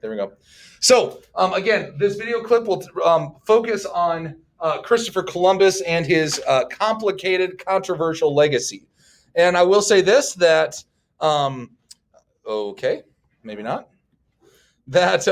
there we go. So again, this video clip will focus on Christopher Columbus and his complicated, controversial legacy. And I will say this, that, okay, maybe not, that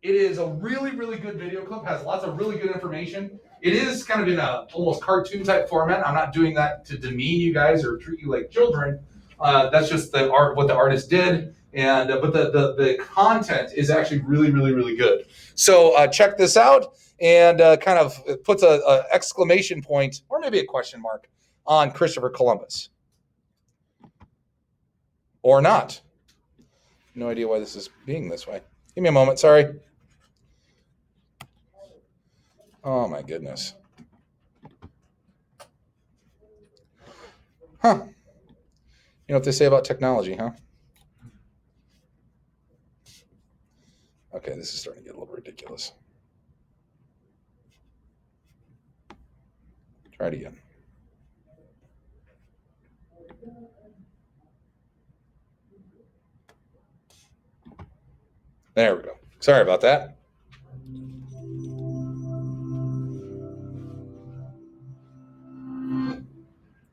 it is a really, really good video clip, has lots of really good information. It is kind of in a almost cartoon type format. I'm not doing that to demean you guys or treat you like children. That's just the art, what the artist did. And but the content is actually really, really, really good. So check this out, and kind of puts a exclamation point or maybe a question mark on Christopher Columbus. Or not. No idea why this is being this way. Give me a moment, sorry. Oh my goodness. Huh. You know what they say about technology, huh? Okay, this is starting to get a little ridiculous. Try it again. There we go. Sorry about that.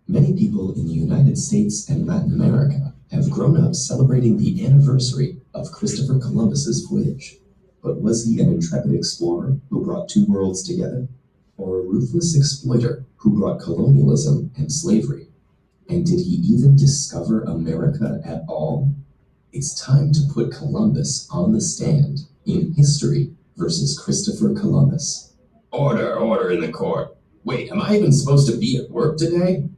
Many people in the United States and Latin America have grown up celebrating the anniversary of Christopher Columbus's voyage. But was he an intrepid explorer who brought two worlds together? Or a ruthless exploiter who brought colonialism and slavery? And did he even discover America at all? It's time to put Columbus on the stand in History versus Christopher Columbus. Order in the court. Wait, am I even supposed to be at work today?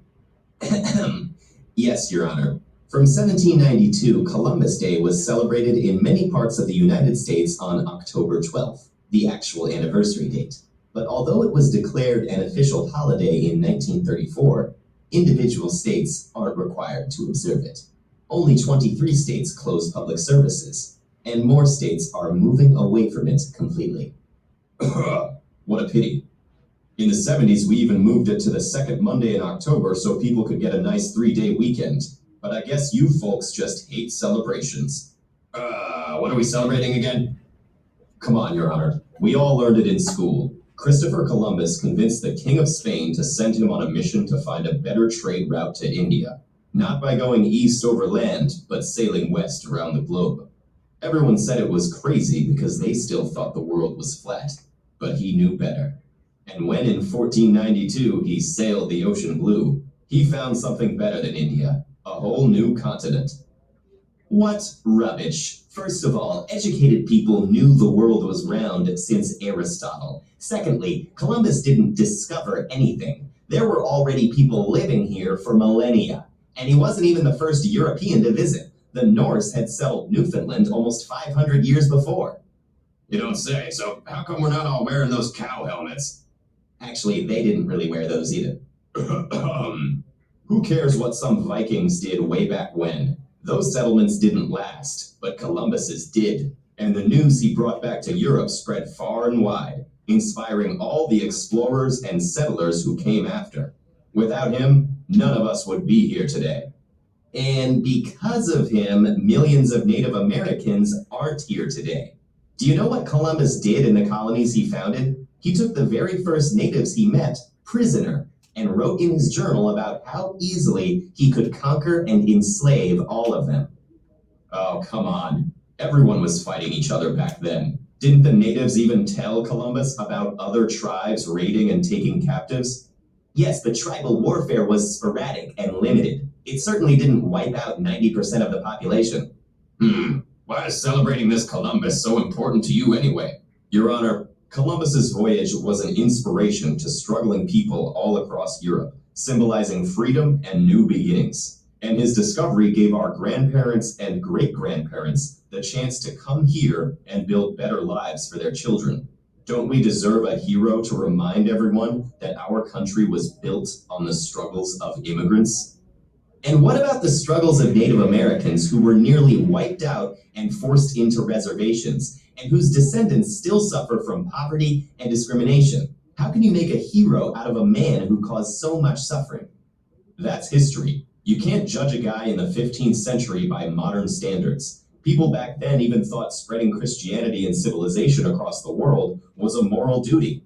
Yes, Your Honor. From 1792, Columbus Day was celebrated in many parts of the United States on October 12th, the actual anniversary date. But although it was declared an official holiday in 1934, individual states aren't required to observe it. Only 23 states close public services, and more states are moving away from it completely. What a pity. In the 70s, we even moved it to the second Monday in October so people could get a nice 3-day weekend. But I guess you folks just hate celebrations. What are we celebrating again? Come on, Your Honor. We all learned it in school. Christopher Columbus convinced the King of Spain to send him on a mission to find a better trade route to India. Not by going east over land, but sailing west around the globe. Everyone said it was crazy because they still thought the world was flat. But he knew better. And when in 1492 he sailed the ocean blue, he found something better than India, a whole new continent. What rubbish. First of all, educated people knew the world was round since Aristotle. Secondly, Columbus didn't discover anything. There were already people living here for millennia. And he wasn't even the first European to visit. The Norse had settled Newfoundland almost 500 years before. You don't say, so how come we're not all wearing those cow helmets? Actually, they didn't really wear those either. Who cares what some Vikings did way back when? Those settlements didn't last, but Columbus's did. And the news he brought back to Europe spread far and wide, inspiring all the explorers and settlers who came after. Without him, none of us would be here today. And because of him, millions of Native Americans aren't here today. Do you know what Columbus did in the colonies he founded? He took the very first natives he met prisoner and wrote in his journal about how easily he could conquer and enslave all of them. Oh, come on. Everyone was fighting each other back then. Didn't the natives even tell Columbus about other tribes raiding and taking captives? Yes, but tribal warfare was sporadic and limited. It certainly didn't wipe out 90% of the population. Why is celebrating this Columbus so important to you anyway? Your Honor, Columbus's voyage was an inspiration to struggling people all across Europe, symbolizing freedom and new beginnings. And his discovery gave our grandparents and great-grandparents the chance to come here and build better lives for their children. Don't we deserve a hero to remind everyone that our country was built on the struggles of immigrants? And what about the struggles of Native Americans who were nearly wiped out and forced into reservations, and whose descendants still suffer from poverty and discrimination? How can you make a hero out of a man who caused so much suffering? That's history. You can't judge a guy in the 15th century by modern standards. People back then even thought spreading Christianity and civilization across the world was a moral duty.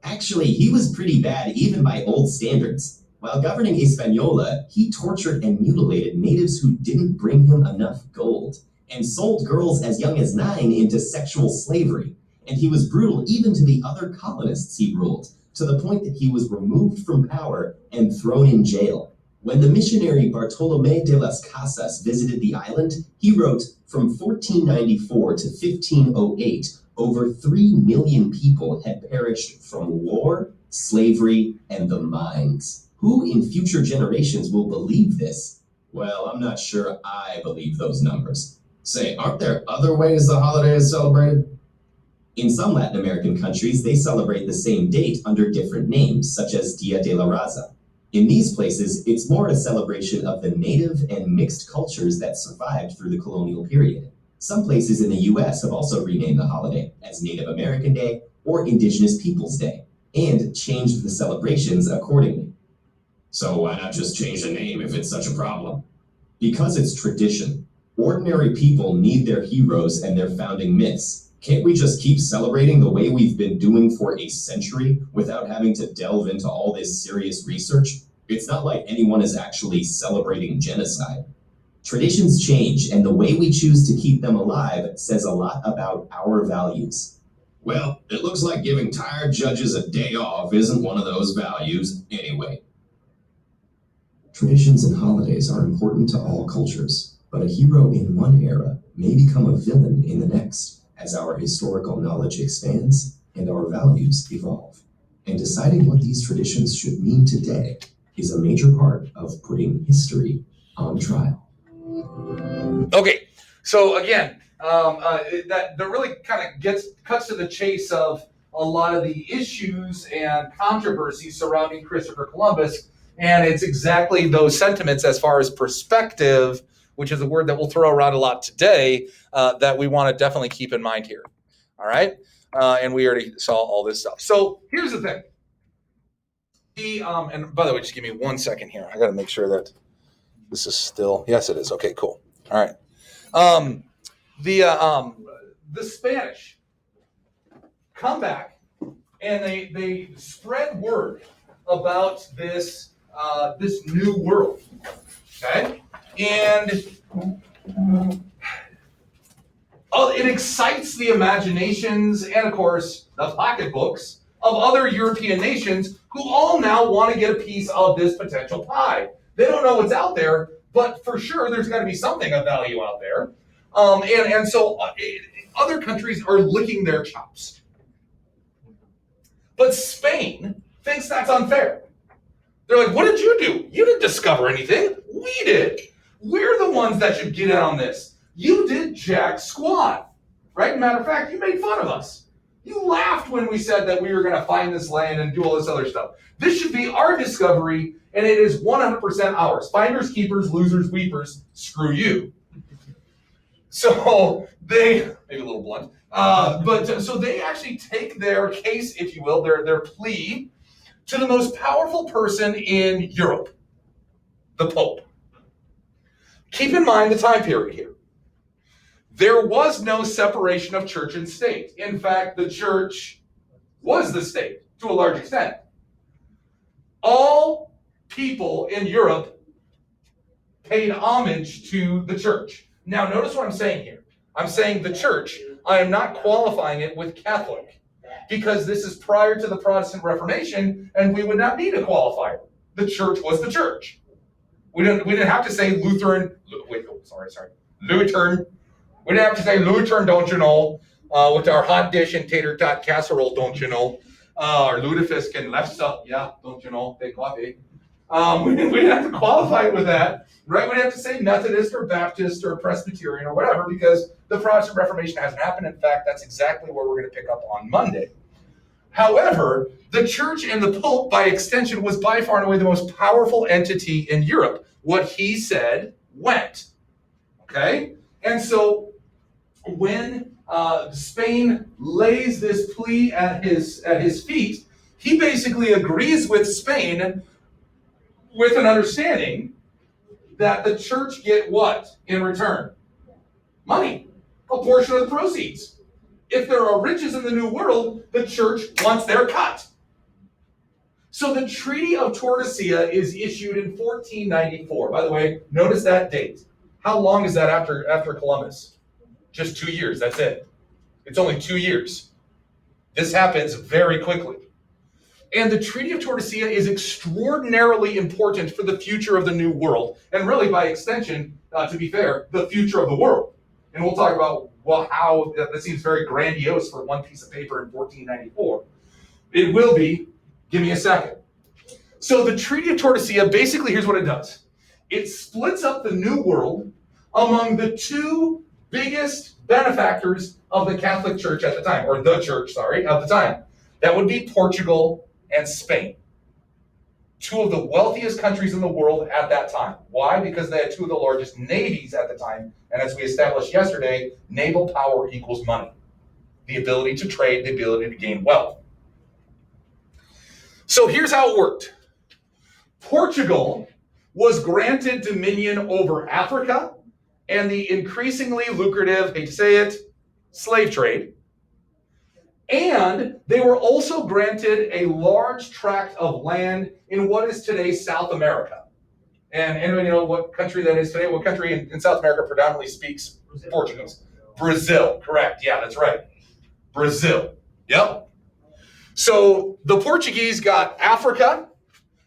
Actually, he was pretty bad even by old standards. While governing Hispaniola, he tortured and mutilated natives who didn't bring him enough gold, and sold girls as young as 9 into sexual slavery. And he was brutal even to the other colonists he ruled, to the point that he was removed from power and thrown in jail. When the missionary Bartolomé de las Casas visited the island, he wrote, from 1494 to 1508, over 3 million people had perished from war, slavery, and the mines. Who in future generations will believe this? Well, I'm not sure I believe those numbers. Say, aren't there other ways the holiday is celebrated? In some Latin American countries, they celebrate the same date under different names, such as Dia de la Raza. In these places, it's more a celebration of the native and mixed cultures that survived through the colonial period. Some places in the US have also renamed the holiday as Native American Day or Indigenous Peoples Day, and changed the celebrations accordingly. So why not just change the name if it's such a problem? Because it's tradition. Ordinary people need their heroes and their founding myths. Can't we just keep celebrating the way we've been doing for a century without having to delve into all this serious research? It's not like anyone is actually celebrating genocide. Traditions change, and the way we choose to keep them alive says a lot about our values. Well, it looks like giving tired judges a day off isn't one of those values anyway. Traditions and holidays are important to all cultures, but a hero in one era may become a villain in the next, as our historical knowledge expands and our values evolve. And deciding what these traditions should mean today is a major part of putting history on trial. Okay, so again, that really kind of cuts to the chase of a lot of the issues and controversies surrounding Christopher Columbus, and it's exactly those sentiments as far as perspective, which is a word that we'll throw around a lot today, that we want to definitely keep in mind here. All right, and we already saw all this stuff. So here's the thing. And by the way, just give me 1 second here. I got to make sure that this is still. Yes, it is. Okay, cool. All right. The Spanish come back and they spread word about this new world. Okay, and it excites the imaginations and, of course, the pocketbooks of other European nations who all now want to get a piece of this potential pie. They don't know what's out there, but for sure there's got to be something of value out there. So other countries are licking their chops. But Spain thinks that's unfair. They're like, what did you do? You didn't discover anything. We did. We're the ones that should get in on this. You did jack squat, right? Matter of fact, you made fun of us. You laughed when we said that we were going to find this land and do all this other stuff. This should be our discovery, and it is 100% ours. Finders, keepers, losers, weepers, screw you. So they, maybe a little blunt, so they actually take their case, if you will, their plea to the most powerful person in Europe, the Pope. Keep in mind the time period here. There was no separation of church and state. In fact, the church was the state to a large extent. All people in Europe paid homage to the church. Now, notice what I'm saying here. I'm saying the church. I am not qualifying it with Catholic, because this is prior to the Protestant Reformation, and we would not need a qualifier. The church was the church. We didn't have to say Lutheran. Lutheran. We didn't have to say Lutheran, don't you know, with our hot dish and tater tot casserole, don't you know, or lutefisk and lefse, yeah, don't you know, big coffee. We didn't have to qualify it with that, right? We didn't have to say Methodist or Baptist or Presbyterian or whatever, because the Protestant Reformation hasn't happened. In fact, that's exactly where we're going to pick up on Monday. However, the church and the Pope, by extension, was by far and away the most powerful entity in Europe. What he said went. Okay? And so when Spain lays this plea at his feet, he basically agrees with Spain with an understanding that the church get what in return? Money, a portion of the proceeds. If there are riches in the New World, the church wants their cut. So the Treaty of Tordesillas is issued in 1494. By the way, notice that date. How long is that after Columbus? Just 2 years, that's it. It's only 2 years. This happens very quickly. And the Treaty of Tordesillas is extraordinarily important for the future of the New World, and really by extension, to be fair, the future of the world. And we'll talk about how that seems very grandiose for one piece of paper in 1494. It will be. Give me a second. So the Treaty of Tordesillas, basically, here's what it does. It splits up the New World among the two biggest benefactors of the Catholic Church at the time, or the church, sorry, at the time. That would be Portugal and Spain. Two of the wealthiest countries in the world at that time. Why? Because they had two of the largest navies at the time, and as we established yesterday, naval power equals money. The ability to trade, the ability to gain wealth. So here's how it worked. Portugal was granted dominion over Africa and the increasingly lucrative, hate to say it, slave trade. And they were also granted a large tract of land in what is today South America. And anybody know what country that is today? What country in South America predominantly speaks Portuguese? Brazil, correct. Yeah, that's right. Brazil. Yep. So the Portuguese got Africa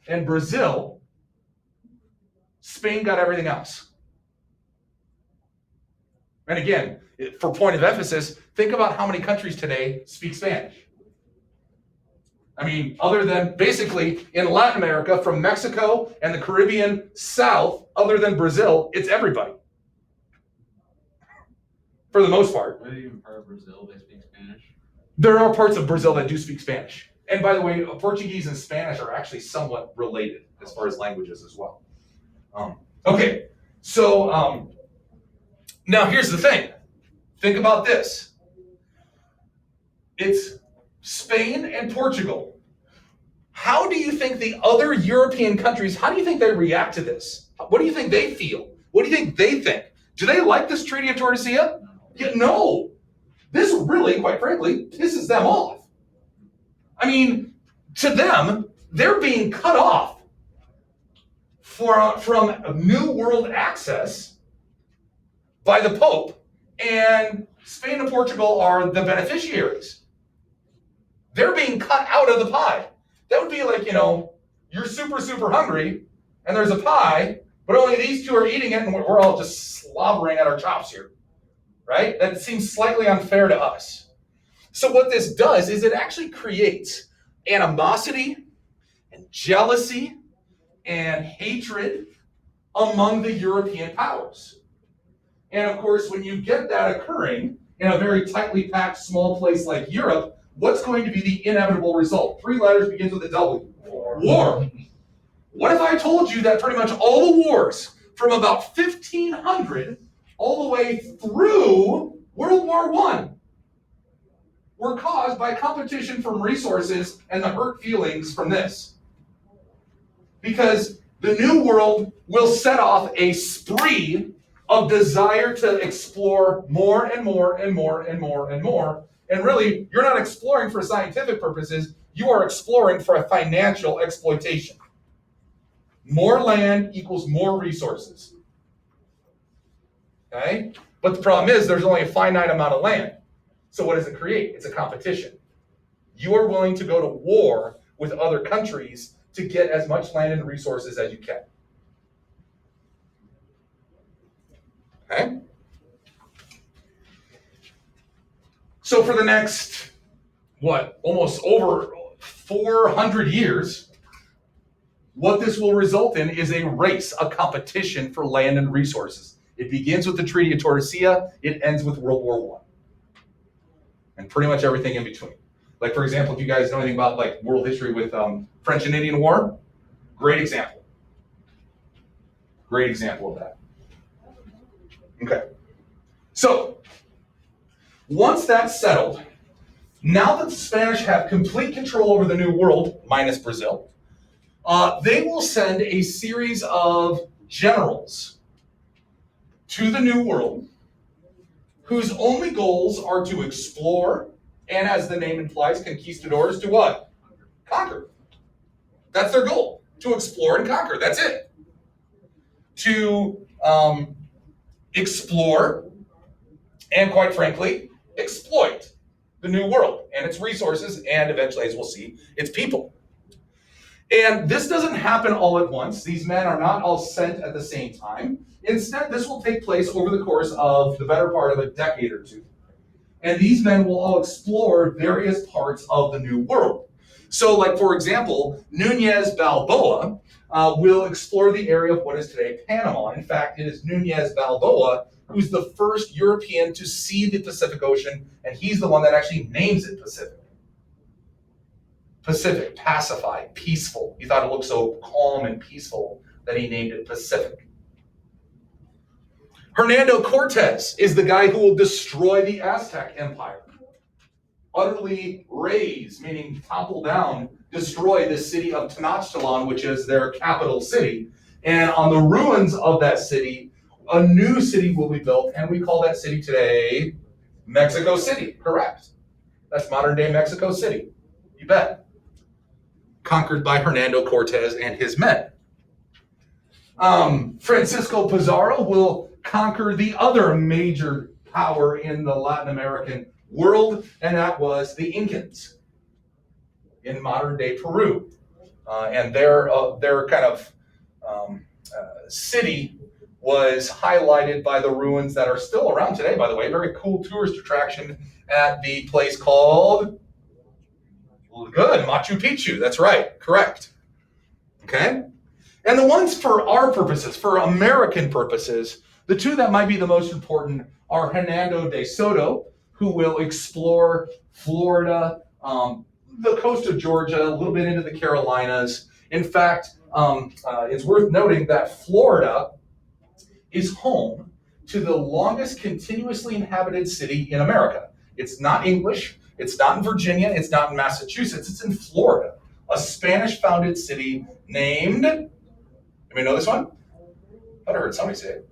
and Brazil. Spain got everything else. And again, for point of emphasis, think about how many countries today speak Spanish. I mean, other than basically in Latin America, from Mexico and the Caribbean south, other than Brazil, it's everybody. For the most part. Are they even part of Brazil? They speak Spanish? There are parts of Brazil that do speak Spanish. And by the way, Portuguese and Spanish are actually somewhat related as far as languages as well. Okay, so now here's the thing. Think about this. It's Spain and Portugal. How do you think the other European countries, how do you think they react to this? What do you think they feel? What do you think they think? Do they like this Treaty of Tordesillas? Yeah, no. This really, quite frankly, pisses them off. I mean, to them, they're being cut off from New World access by the Pope, and Spain and Portugal are the beneficiaries. They're being cut out of the pie. That would be like, you're super, super hungry, and there's a pie, but only these two are eating it, and we're all just slobbering at our chops here, right? That seems slightly unfair to us. So what this does is it actually creates animosity and jealousy and hatred among the European powers. And of course, when you get that occurring in a very tightly packed small place like Europe, what's going to be the inevitable result? 3 letters begins with a W. War. What if I told you that pretty much all the wars from about 1500 all the way through World War I were caused by competition from resources and the hurt feelings from this? Because the New World will set off a spree of desire to explore more and more and more and more and more. And really, you're not exploring for scientific purposes, you are exploring for a financial exploitation. More land equals more resources. Okay? But the problem is there's only a finite amount of land. So what does it create? It's a competition. You are willing to go to war with other countries to get as much land and resources as you can. Okay? So for the next, almost over 400 years, what this will result in is a race, a competition for land and resources. It begins with the Treaty of Tordesillas, it ends with World War I. And pretty much everything in between. Like, for example, if you guys know anything about world history with French and Indian War, great example. Great example of that. Okay. So, once that's settled, now that the Spanish have complete control over the New World, minus Brazil, they will send a series of generals to the New World whose only goals are to explore, and as the name implies, conquistadors, to what? Conquer. That's their goal, to explore and conquer. That's it. To explore and, quite frankly, exploit the new world and its resources, and eventually, as we'll see, its people. And this doesn't happen all at once. These men are not all sent at the same time. Instead, this will take place over the course of the better part of a decade or two. And these men will all explore various parts of the new world. So, like, for example, Nunez Balboa will explore the area of what is today Panama. In fact, it is Nunez Balboa who's the first European to see the Pacific Ocean, and he's the one that actually names it Pacific. Pacific, pacified, peaceful. He thought it looked so calm and peaceful that he named it Pacific. Hernando Cortez is the guy who will destroy the Aztec Empire. Utterly raze, meaning topple down, destroy the city of Tenochtitlan, which is their capital city. And on the ruins of that city, a new city will be built, and we call that city today Mexico City. Correct. That's modern day Mexico City. You bet. Conquered by Hernando Cortez and his men. Francisco Pizarro will conquer the other major power in the Latin American world, and that was the Incans in modern day Peru. And their kind of city was highlighted by the ruins that are still around today, by the way. Very cool tourist attraction at the place called, good, Machu Picchu. That's right, correct. Okay? And the ones for our purposes, for American purposes, the two that might be the most important are Hernando de Soto, who will explore Florida, the coast of Georgia, a little bit into the Carolinas. In fact, it's worth noting that Florida is home to the longest continuously inhabited city in America. It's not English, it's not in Virginia, it's not in Massachusetts, it's in Florida, a Spanish-founded city named, anybody know this one? I heard somebody say it.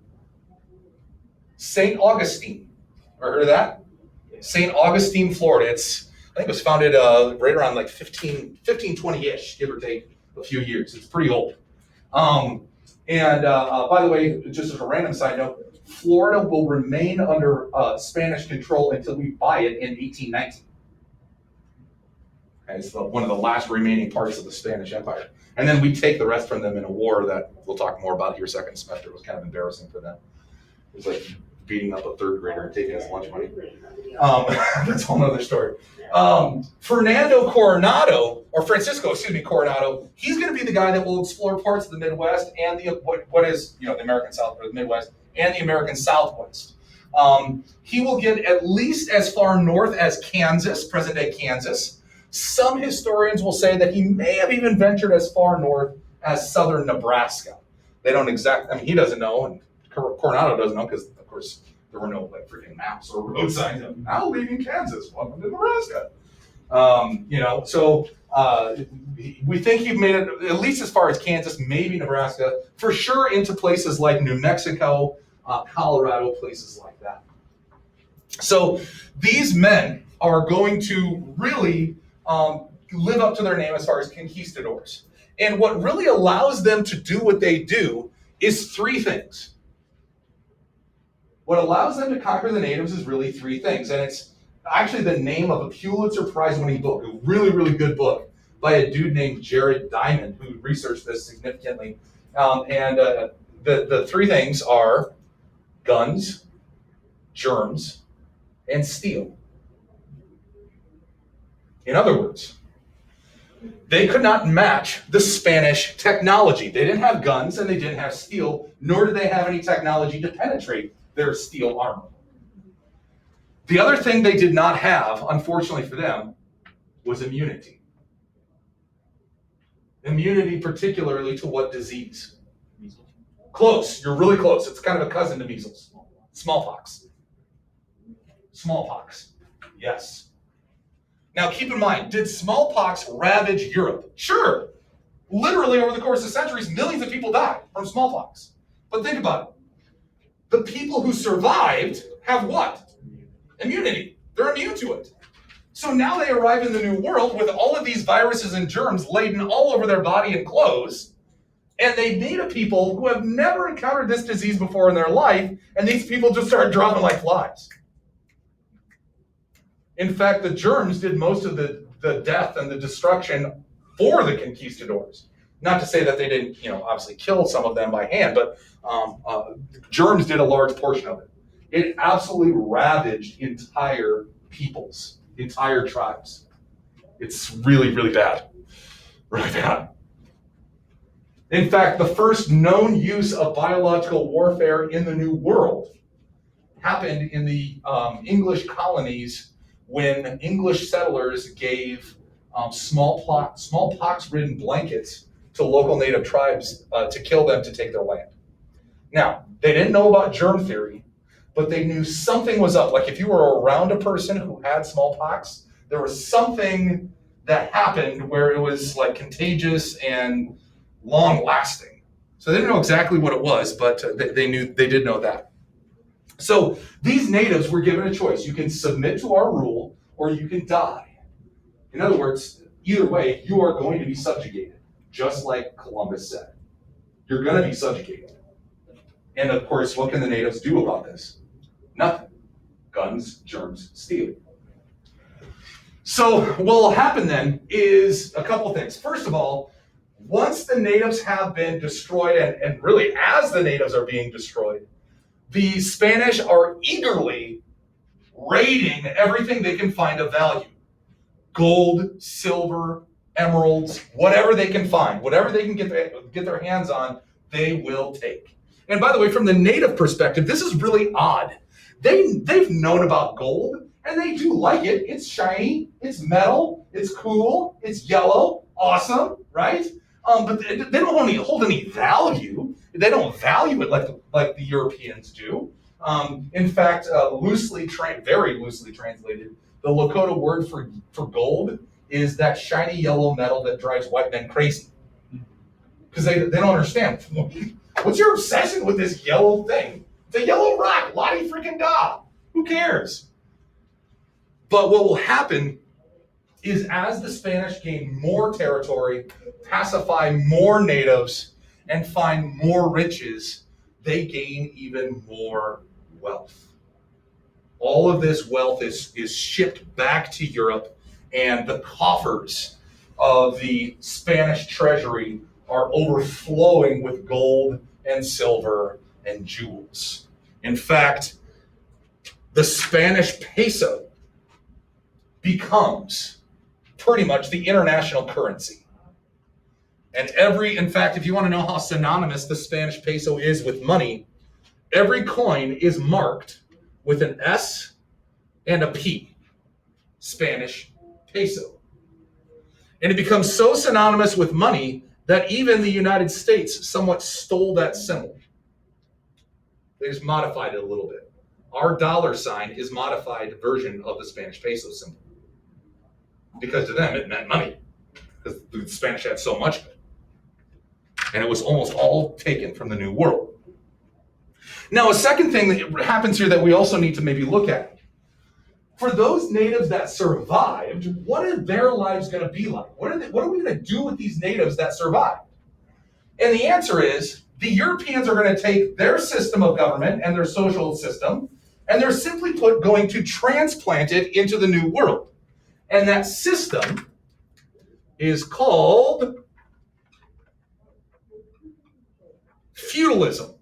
St. Augustine. Ever heard of that? St. Augustine, Florida. I think it was founded right around like 1520-ish, give or take a few years. It's pretty old. By the way, just as a random side note, Florida will remain under Spanish control until we buy it in 1819. Okay, it's one of the last remaining parts of the Spanish Empire. And then we take the rest from them in a war that we'll talk more about here second semester. It was kind of embarrassing for them. It was like beating up a third grader and taking his lunch money. That's a whole other story. Francisco Coronado, he's going to be the guy that will explore parts of the Midwest and what is the American South, or the Midwest, and the American Southwest. He will get at least as far north as Kansas, present-day Kansas. Some historians will say that he may have even ventured as far north as southern Nebraska. They don't he doesn't know, and Coronado doesn't know, because of course there were no freaking maps or road signs of now leaving Kansas, welcome to Nebraska. We think he made it at least as far as Kansas, maybe Nebraska, for sure into places like New Mexico, Colorado, places like that. So these men are going to really live up to their name as far as conquistadors. And what really allows them to do what they do is three things. What allows them to conquer the natives is really three things. And it's actually the name of a Pulitzer Prize-winning book, a really, really good book by a dude named Jared Diamond, who researched this significantly. The three things are guns, germs, and steel. In other words, they could not match the Spanish technology. They didn't have guns and they didn't have steel, nor did they have any technology to penetrate their steel armor. The other thing they did not have, unfortunately for them, was immunity. Immunity particularly to what disease? Measles. Close, you're really close. It's kind of a cousin to measles. Smallpox. Smallpox, yes. Now keep in mind, did smallpox ravage Europe? Sure. Literally over the course of centuries, millions of people died from smallpox. But think about it. The people who survived have what? Immunity. They're immune to it. So now they arrive in the New World with all of these viruses and germs laden all over their body and clothes, and they meet a people who have never encountered this disease before in their life, and these people just start dropping like flies. In fact, the germs did most of the death and the destruction for the conquistadors. Not to say that they didn't, obviously kill some of them by hand, but germs did a large portion of it. It absolutely ravaged entire peoples, entire tribes. It's really, really bad. Really bad. In fact, the first known use of biological warfare in the New World happened in the English colonies when English settlers gave smallpox-ridden blankets to local native tribes to kill them to take their land. Now, they didn't know about germ theory, but they knew something was up. Like if you were around a person who had smallpox, there was something that happened where it was like contagious and long lasting. So they didn't know exactly what it was, but they did know that. So these natives were given a choice. You can submit to our rule or you can die. In other words, either way, you are going to be subjugated, just like Columbus said. You're going to be subjugated. And of course, what can the natives do about this? Nothing. Guns, germs, steel. So what will happen then is a couple things. First of all, once the natives have been destroyed, and really as the natives are being destroyed, the Spanish are eagerly raiding everything they can find of value. Gold, silver, emeralds, whatever they can find, whatever they can get their hands on, they will take. And by the way, from the native perspective, this is really odd. They've known about gold, and they do like it. It's shiny, it's metal, it's cool, it's yellow, awesome, right? But they don't only hold any value. They don't value it like the Europeans do. In fact, very loosely translated, the Lakota word for gold is that shiny yellow metal that drives white men crazy. Because they don't understand. What's your obsession with this yellow thing? It's a yellow rock, Lottie freaking da. Who cares? But what will happen is as the Spanish gain more territory, pacify more natives, and find more riches, they gain even more wealth. All of this wealth is shipped back to Europe, and the coffers of the Spanish treasury are overflowing with gold and silver and jewels. In fact, the Spanish peso becomes pretty much the international currency. And in fact, if you want to know how synonymous the Spanish peso is with money, every coin is marked with an S and a P, Spanish peso. And it becomes so synonymous with money that even the United States somewhat stole that symbol. They just modified it a little bit. Our dollar sign is a modified version of the Spanish peso symbol. Because to them, it meant money. Because the Spanish had so much of it. And it was almost all taken from the New World. Now, a second thing that happens here that we also need to maybe look at. For those natives that survived, what are their lives going to be like? What are we going to do with these natives that survived? And the answer is, the Europeans are going to take their system of government and their social system, and they're simply going to transplant it into the New World. And that system is called feudalism.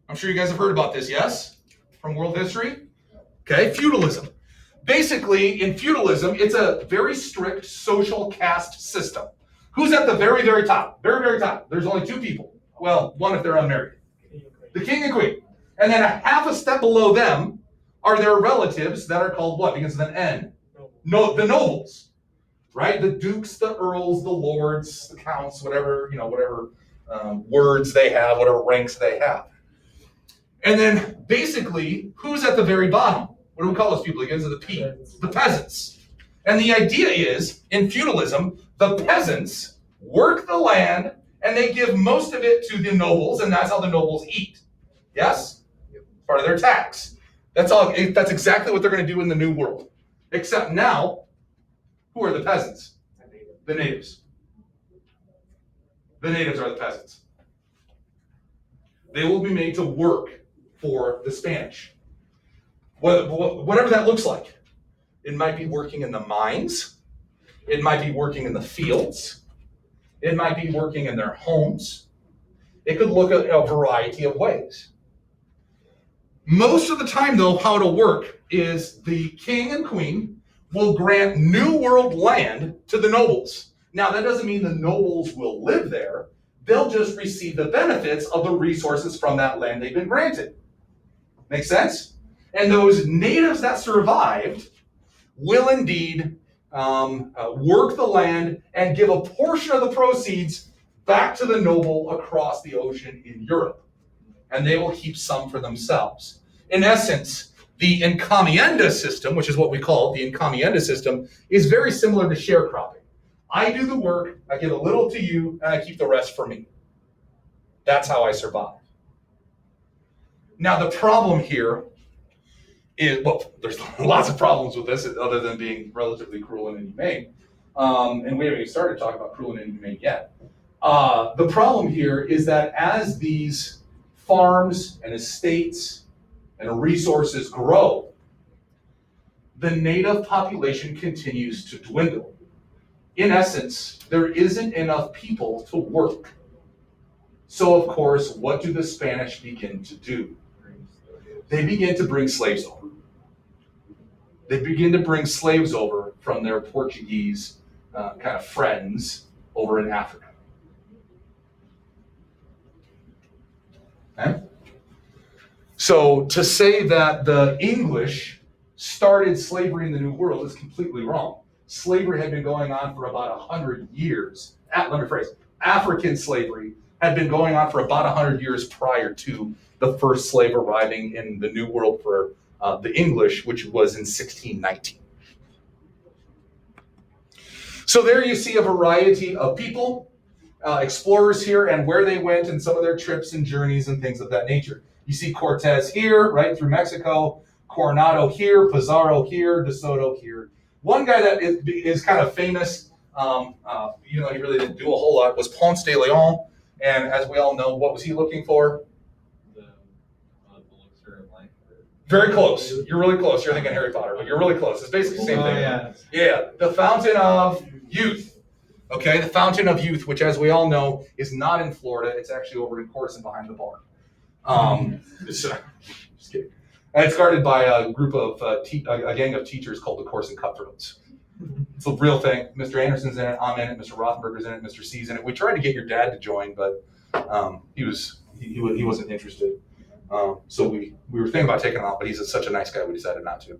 I'm sure you guys have heard about this, yes? From world history? Okay, feudalism. Basically, in feudalism, it's a very strict social caste system. Who's at the very, very top? Very, very top. There's only two people. Well, one if they're unmarried. The king and queen. And then a half a step below them are their relatives that are called what? Begins with an N. No, the nobles. Right? The dukes, the earls, the lords, the counts, whatever words they have, whatever ranks they have. And then basically, who's at the very bottom? What do we call those people? It begins with a P. The peasants. And the idea is, in feudalism, the peasants work the land and they give most of it to the nobles, and that's how the nobles eat. Yes? Part of their tax. That's exactly what they're going to do in the New World. Except now, who are the peasants? The natives. The natives are the peasants. They will be made to work for the Spanish. Whatever that looks like. It might be working in the mines. It might be working in the fields. It might be working in their homes. It could look at a variety of ways. Most of the time, though, how it'll work is the king and queen will grant New World land to the nobles. Now, that doesn't mean the nobles will live there. They'll just receive the benefits of the resources from that land they've been granted. Make sense? And those natives that survived will indeed work the land and give a portion of the proceeds back to the noble across the ocean in Europe. And they will keep some for themselves. In essence, the encomienda system, which is what we call it, the encomienda system, is very similar to sharecropping. I do the work, I give a little to you, and I keep the rest for me. That's how I survive. Now, the problem here is, well, there's lots of problems with this other than being relatively cruel and inhumane. And we haven't even started talking about cruel and inhumane yet. The problem here is that as these farms and estates and resources grow, the native population continues to dwindle. In essence, there isn't enough people to work. So, of course, what do the Spanish begin to do? They begin to bring slaves over. They begin to bring slaves over from their Portuguese kind of friends over in Africa. Okay? So to say that the English started slavery in the New World is completely wrong. Slavery had been going on for about 100 years. Let me rephrase. African slavery had been going on for about 100 years prior to the first slave arriving in the New World for the English, which was in 1619. So there you see a variety of people, explorers here, and where they went and some of their trips and journeys and things of that nature. You see Cortez here, right through Mexico, Coronado here, Pizarro here, De Soto here. One guy that is kind of famous, even though he really didn't do a whole lot, was Ponce de Leon. And as we all know, what was he looking for? The elixir of life. Very close. You're really close. You're thinking Harry Potter, but you're really close. It's basically the same thing. Yeah, the Fountain of Youth. Okay, the Fountain of Youth, which, as we all know, is not in Florida. It's actually over in Corson behind the bar. Just kidding. And it's guarded by a group of a gang of teachers called the Corson Cutthroats. It's a real thing. Mr. Anderson's in it. I'm in it. Mr. Rothenberger's in it. Mr. C's in it. We tried to get your dad to join, but he wasn't interested. So we were thinking about taking him out, but he's such a nice guy, we decided not to.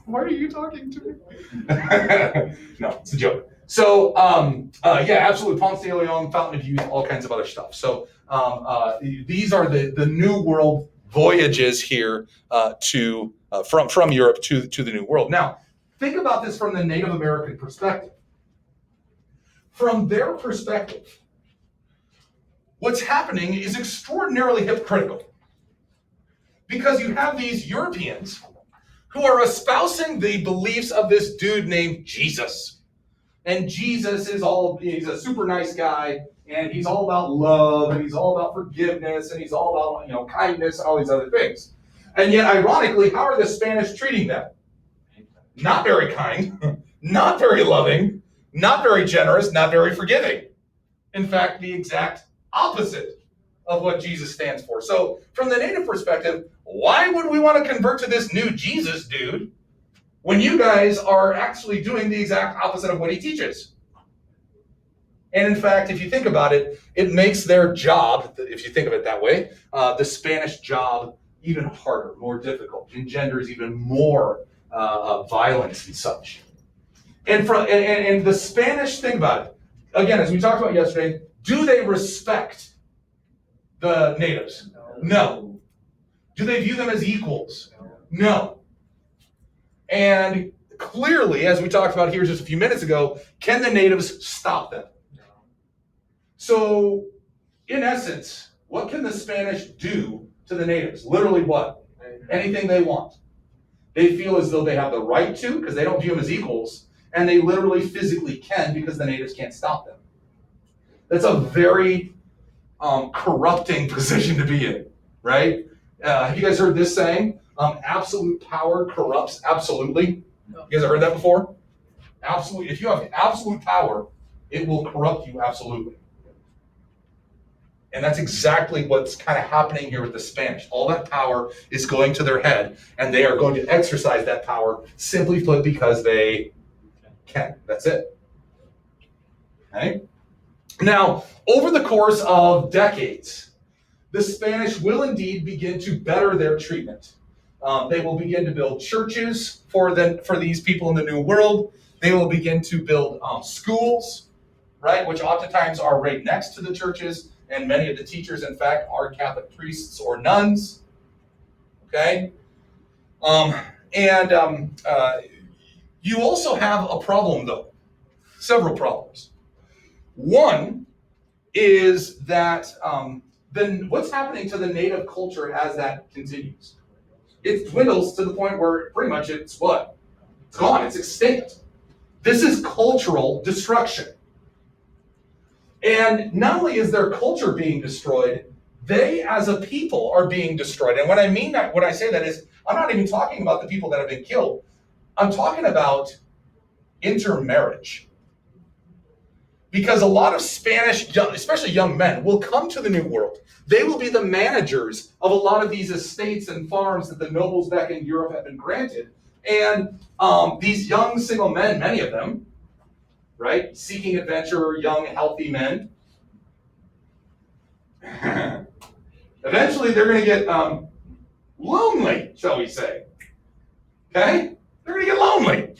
Why are you talking to me? No, it's a joke. So yeah, absolutely. Ponce de Leon, Fountain of Youth, all kinds of other stuff. So these are the New World voyages here from Europe to the New World. Now, think about this from the Native American perspective. From their perspective, what's happening is extraordinarily hypocritical. Because you have these Europeans who are espousing the beliefs of this dude named Jesus. And Jesus he's a super nice guy, and he's all about love, and he's all about forgiveness, and he's all about, kindness, all these other things. And yet, ironically, how are the Spanish treating them? Not very kind, not very loving, not very generous, not very forgiving. In fact, the exact opposite of what Jesus stands for. So, from the native perspective, why would we want to convert to this new Jesus dude when you guys are actually doing the exact opposite of what he teaches? And in fact, if you think about it, it makes their job, if you think of it that way, the Spanish job even harder, more difficult, engenders even more violence and such. And the Spanish, think about it. Again, as we talked about yesterday, do they respect the natives? No. Do they view them as equals? No. And clearly, as we talked about here just a few minutes ago, can the natives stop them? So, in essence, what can the Spanish do to the natives? Literally what? anything they want. They feel as though they have the right to because they don't view them as equals, and they literally physically can because the natives can't stop them. That's a very corrupting position to be in, right? Have you guys heard this saying? Absolute power corrupts absolutely. You guys have heard that before? Absolutely. If you have absolute power, it will corrupt you absolutely. And that's exactly what's kind of happening here with the Spanish. All that power is going to their head, and they are going to exercise that power simply put because they can. That's it. Okay? Now, over the course of decades, the Spanish will indeed begin to better their treatment. They will begin to build churches for these people in the New World. They will begin to build schools, right, which oftentimes are right next to the churches, and many of the teachers, in fact, are Catholic priests or nuns. Okay? You also have a problem, though. Several problems. One is that then what's happening to the native culture as that continues? It dwindles to the point where pretty much it's what? It's gone. It's extinct. This is cultural destruction. And not only is their culture being destroyed, they as a people are being destroyed. And what I mean that, when I say that is, I'm not even talking about the people that have been killed. I'm talking about intermarriage. Because a lot of Spanish, especially young men, will come to the New World. They will be the managers of a lot of these estates and farms that the nobles back in Europe have been granted. And these young single men, many of them, right, seeking adventure, young, healthy men, eventually they're going to get lonely, shall we say. Okay? They're going to get lonely.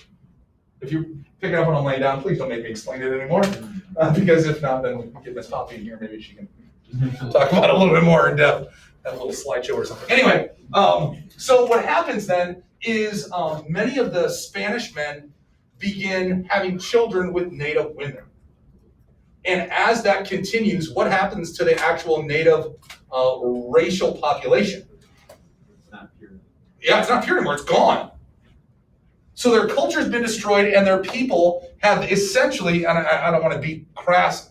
If you're picking up what I'm laying down, please don't make me explain it anymore. Because if not, then we can get Miss Poppy in here. Maybe she can talk about it a little bit more in depth. Have a little slideshow or something. Anyway, so what happens then is many of the Spanish men begin having children with native women. And as that continues, what happens to the actual native racial population? It's not pure. Yeah, it's not pure anymore. It's gone. So their culture's been destroyed, and their people have essentially, and I don't want to be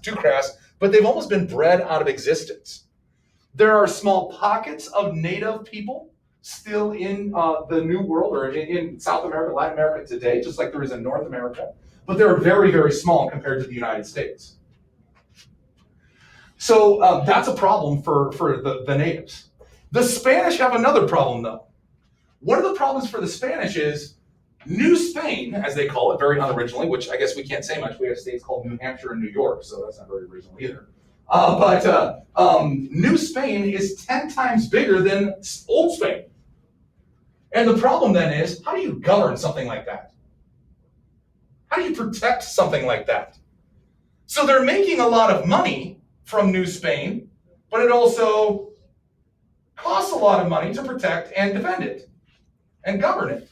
too crass, but they've almost been bred out of existence. There are small pockets of native people still in the New World or in South America, Latin America today, just like there is in North America, but they're very, very small compared to the United States. So that's a problem for the natives. The Spanish have another problem, though. One of the problems for the Spanish is New Spain, as they call it, very unoriginally, which I guess we can't say much. We have states called New Hampshire and New York, so that's not very original either. But New Spain is 10 times bigger than Old Spain. And the problem then is, how do you govern something like that? How do you protect something like that? So they're making a lot of money from New Spain, but it also costs a lot of money to protect and defend it and govern it.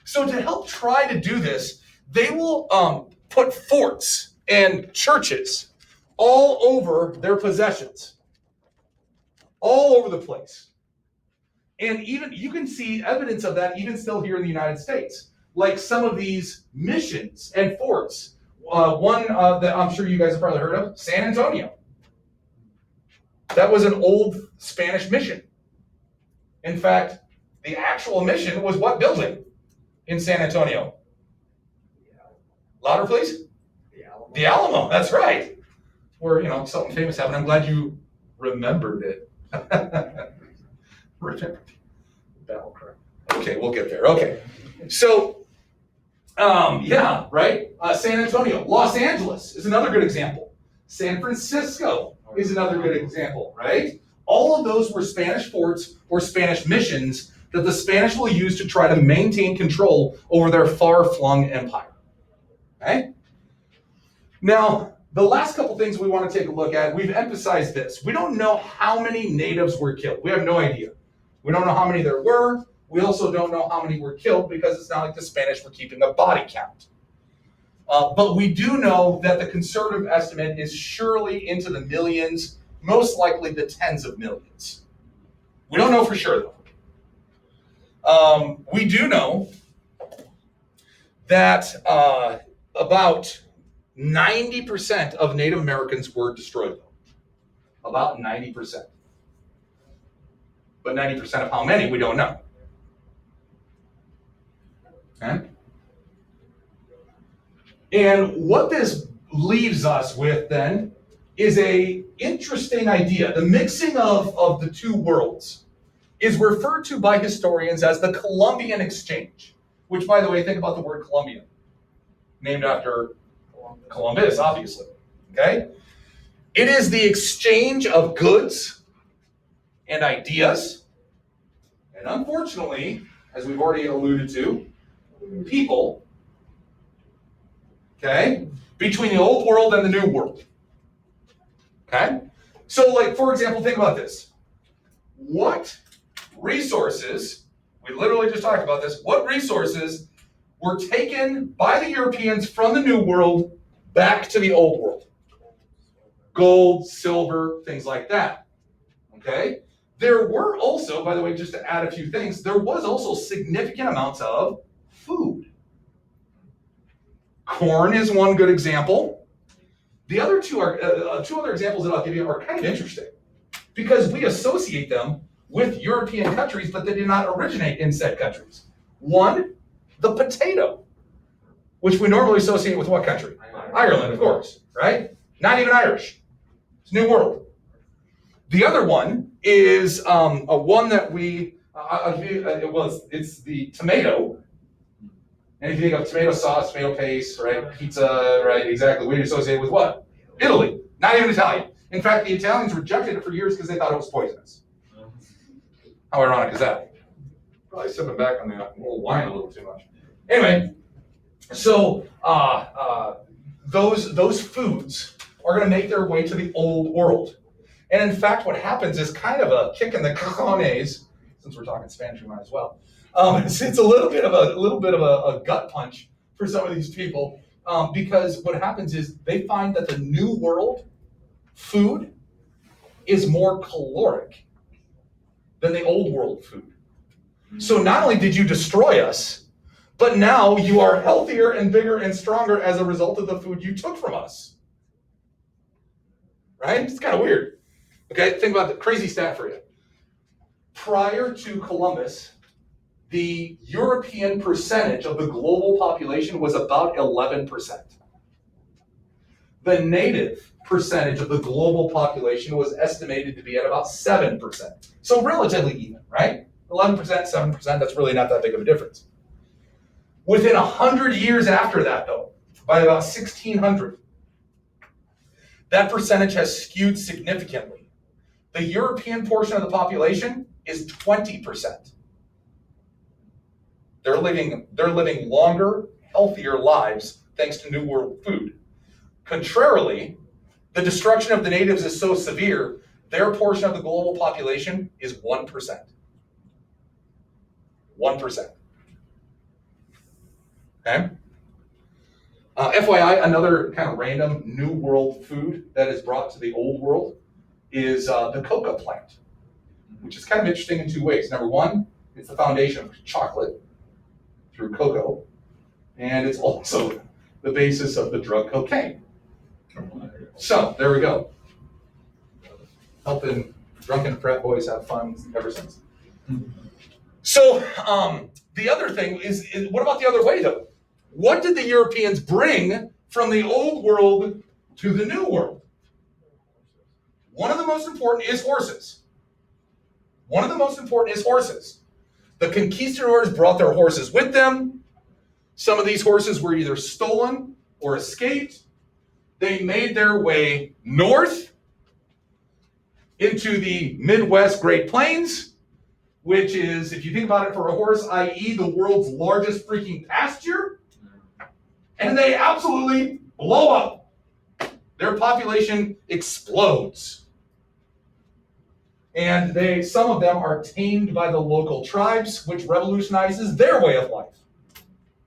So to help try to do this, they will put forts and churches all over their possessions, all over the place. And even you can see evidence of that even still here in the United States, like some of these missions and forts. One that I'm sure you guys have probably heard of, San Antonio. That was an old Spanish mission. In fact, the actual mission was what building in San Antonio? Louder, please? The Alamo, that's right. Where, something famous happened. I'm glad you remembered it. Battle cry. Okay, we'll get there. Okay. So, right? San Antonio. Los Angeles is another good example. San Francisco is another good example, right? All of those were Spanish forts or Spanish missions that the Spanish will use to try to maintain control over their far-flung empire. Okay? Now, the last couple things we want to take a look at, we've emphasized this. We don't know how many natives were killed. We have no idea. We don't know how many there were. We also don't know how many were killed because it's not like the Spanish were keeping a body count. But we do know that the conservative estimate is surely into the millions, most likely the tens of millions. We don't know for sure, though. We do know that about 90% of Native Americans were destroyed. About 90%. But 90% of how many, we don't know. Okay? And what this leaves us with then is a interesting idea. The mixing of the two worlds is referred to by historians as the Columbian Exchange, which, by the way, think about the word Columbian, named after Columbus, obviously. Okay? It is the exchange of goods and ideas, and unfortunately, as we've already alluded to, people, okay, between the old world and the new world. Okay? So, like, for example, think about this. What resources, we literally just talked about this, what resources were taken by the Europeans from the New World back to the Old World? Gold, silver, things like that. Okay? There were also, by the way, just to add a few things, there was also significant amounts of food. Corn is one good example. The other two are two other examples that I'll give you are kind of interesting because we associate them with European countries, but they did not originate in said countries. One, the potato, which we normally associate with what country? Ireland, of course, right? Not even Irish. It's New World. The other one is a one that it's the tomato. And if you think of tomato sauce, tomato paste, right, pizza, right, exactly, we associate with what? Italy, not even Italian. In fact, the Italians rejected it for years because they thought it was poisonous. How ironic is that? Probably sipping back on the old wine a little too much. Anyway, so those foods are going to make their way to the old world. And in fact, what happens is kind of a kick in the cojones, since we're talking Spanish, we might as well. It's a little bit of a gut punch for some of these people because what happens is they find that the New World food is more caloric than the Old World food. So not only did you destroy us, but now you are healthier and bigger and stronger as a result of the food you took from us. Right? It's kind of weird. Okay, think about the crazy stat for you. Prior to Columbus, the European percentage of the global population was about 11%. The native percentage of the global population was estimated to be at about 7%. So relatively even, right? 11%, 7%, that's really not that big of a difference. Within 100 years after that, though, by about 1600, that percentage has skewed significantly. The European portion of the population is 20%. They're living longer, healthier lives thanks to New World food. Contrarily, the destruction of the natives is so severe, their portion of the global population is 1%. 1%. Okay? FYI, another kind of random New World food that is brought to the Old World is the coca plant, which is kind of interesting in two ways. Number one, it's the foundation of chocolate through cocoa, and it's also the basis of the drug cocaine. So there we go. Helping drunken frat boys have fun ever since. So the other thing is what about the other way though? What did the Europeans bring from the Old World to the New World? One of the most important is horses. The conquistadors brought their horses with them. Some of these horses were either stolen or escaped. They made their way north into the Midwest Great Plains, which is, if you think about it for a horse, i.e. the world's largest freaking pasture, and they absolutely blow up. Their population explodes. And some of them are tamed by the local tribes, which revolutionizes their way of life.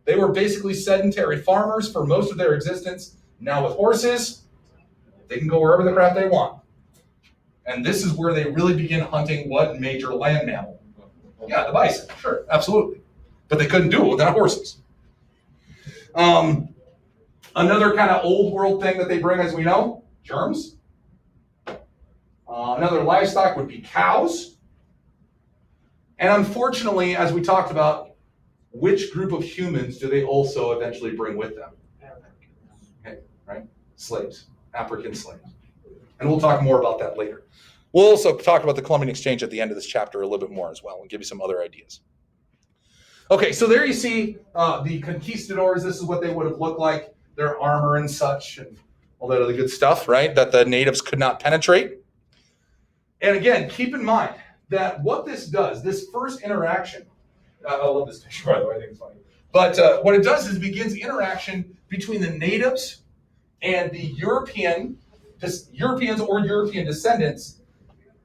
They were basically sedentary farmers for most of their existence. Now with horses, they can go wherever the crap they want. And this is where they really begin hunting what major land mammal? Yeah, the bison, sure, absolutely. But they couldn't do it without horses. Another kind of old world thing that they bring, as we know, germs. Another livestock would be cows. And unfortunately, as we talked about, which group of humans do they also eventually bring with them? Okay, right? Slaves, African slaves. And we'll talk more about that later. We'll also talk about the Columbian Exchange at the end of this chapter a little bit more as well and give you some other ideas. Okay, so there you see the conquistadors. This is what they would have looked like, their armor and such, and all that other good stuff, right, that the natives could not penetrate. And again, keep in mind that what this does, this first interaction, I love this picture, by the way, I think it's funny. But what it does is it begins interaction between the natives and the Europeans or European descendants,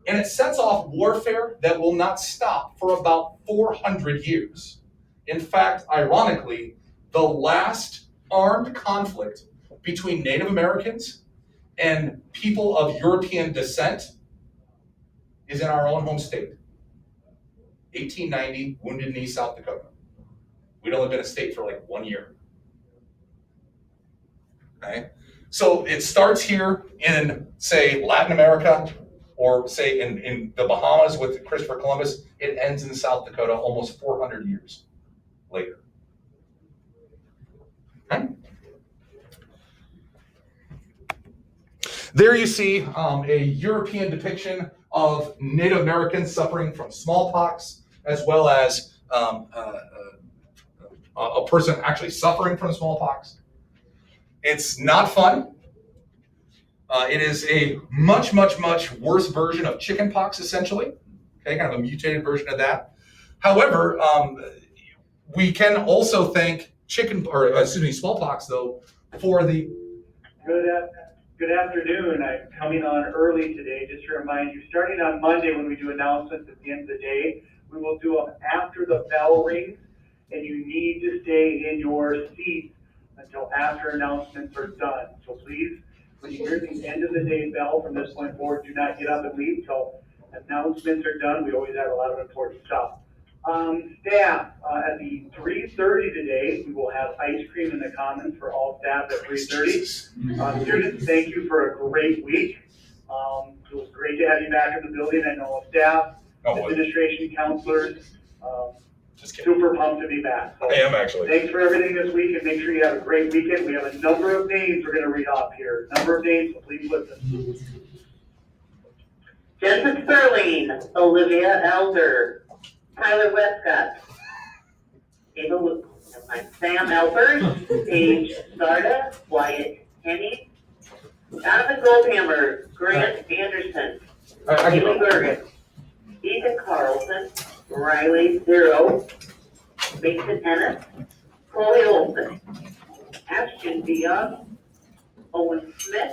and it sets off warfare that will not stop for about 400 years. In fact, ironically, the last armed conflict between Native Americans and people of European descent is in our own home state. 1890, Wounded Knee, South Dakota. We'd only been a state for like 1 year. Okay? So it starts here in, say, Latin America, or say in the Bahamas with Christopher Columbus. It ends in South Dakota almost 400 years later. Okay? There you see a European depiction of Native Americans suffering from smallpox, as well as a person actually suffering from smallpox. It's not fun. It is a much, much, much worse version of chickenpox, essentially. Okay, kind of a mutated version of that. However, we can also thank smallpox, though, for the... Good afternoon. I'm coming on early today just to remind you, starting on Monday when we do announcements at the end of the day, we will do them after the bell rings, and you need to stay in your seats until after announcements are done. So please, when you hear the end of the day bell from this point forward, do not get up and leave until announcements are done. We always have a lot of important stuff. Staff, at the 3:30 today, we will have ice cream in the commons for all staff at 3:30. Students, thank you for a great week. It was great to have you back in the building. I know staff, administration, counselors, super pumped to be back. So I am actually. Thanks for everything this week, and make sure you have a great weekend. We have a number of names we're going to read off here. Number of names, so please listen. Jensen Sterling, Olivia Elder, Tyler Westcott, Ava Luke, Sam Albert, Paige Sarda, Wyatt Henny, Jonathan Goldhammer, Grant Anderson, Haley Bergen, Ethan Carlson, Riley Zero, Mason Ennis, Chloe Olson, Ashton Dion, Owen Smith,